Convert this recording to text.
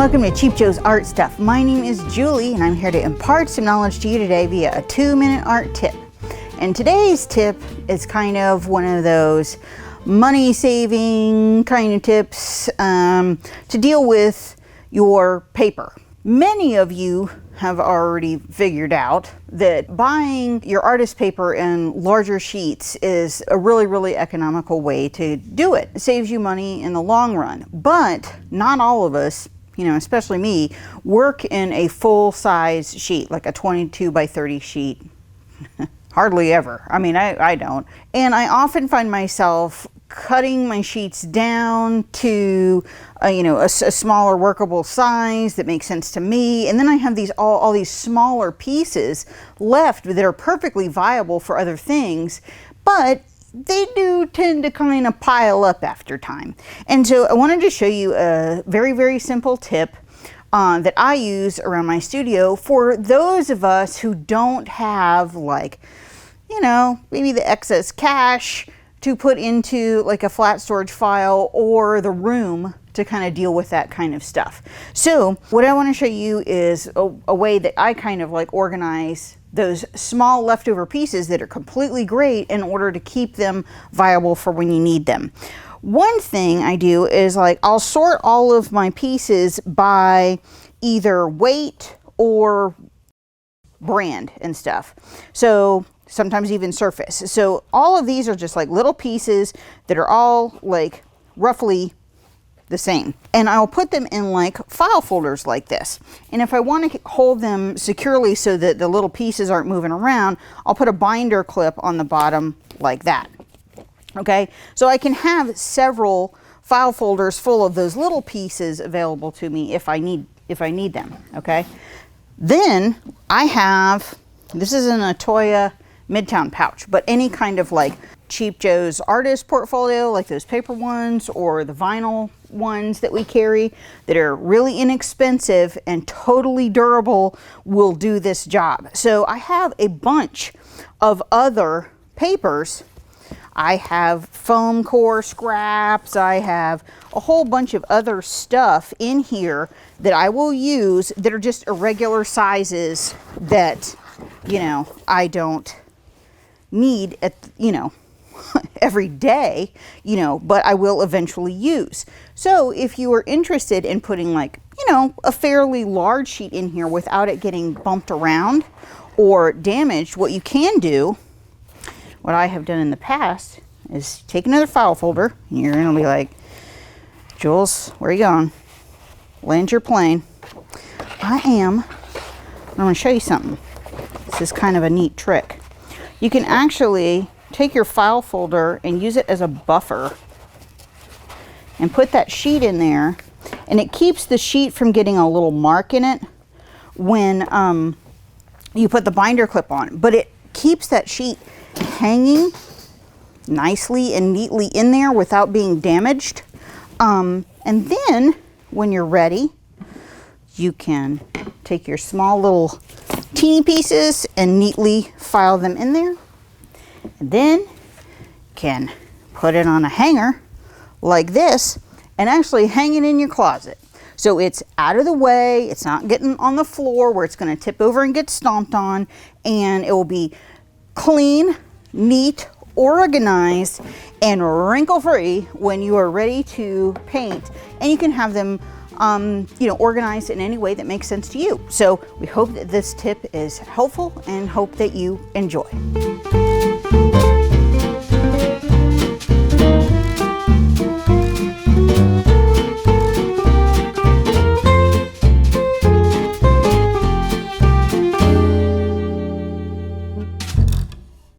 welcome to Cheap Joe's Art Stuff. My name is Julie and I'm here to impart some knowledge to you today via a 2-minute art tip. And today's tip is kind of one of those money saving kind of tips to deal with your paper. Many of you have already figured out that buying your artist paper in larger sheets is a really economical way to do it. It saves you money in the long run, but not all of us, especially me, work in a full-size sheet, like a 22 by 30 sheet. Hardly ever. I mean, I don't. And I often find myself cutting my sheets down to a smaller workable size that makes sense to me, and then I have all these smaller pieces left that are perfectly viable for other things, but they do tend to kind of pile up after time. And so I wanted to show you a very simple tip that I use around my studio for those of us who don't have, like, maybe the excess cash to put into like a flat storage file or the room to kind of deal with that kind of stuff. So what I want to show you is a way that I kind of like organize those small leftover pieces that are completely great in order to keep them viable for when you need them. One thing I do is, like, I'll sort all of my pieces by either weight or brand and stuff. So sometimes even surface. So all of these are just like little pieces that are all like roughly the same. And I'll put them in like file folders like this. And if I want to hold them securely so that the little pieces aren't moving around, I'll put a binder clip on the bottom like that. Okay, so I can have several file folders full of those little pieces available to me if I need them. Okay, then I have, this is an Itoya Midtown pouch, but any kind of like Cheap Joe's artist portfolio, like those paper ones or the vinyl ones that we carry that are really inexpensive and totally durable, will do this job. So I have a bunch of other papers. I have foam core scraps. I have a whole bunch of other stuff in here that I will use that are just irregular sizes that, I don't need at, every day, but I will eventually use. So if you are interested in putting like, a fairly large sheet in here without it getting bumped around or damaged, what you can do, what I have done in the past, is take another file folder, and you're going to be like, Jules, where are you going? Land your plane. I'm going to show you something. This is kind of a neat trick. You can actually take your file folder and use it as a buffer and put that sheet in there, and it keeps the sheet from getting a little mark in it when you put the binder clip on, but it keeps that sheet hanging nicely and neatly in there without being damaged. And then when you're ready, you can take your small little teeny pieces and neatly file them in there, and then can put it on a hanger like this and actually hang it in your closet. So it's out of the way, it's not getting on the floor where it's going to tip over and get stomped on, and it will be clean, neat, organized, and wrinkle-free when you are ready to paint, and you can have them organized in any way that makes sense to you. So we hope that this tip is helpful and hope that you enjoy.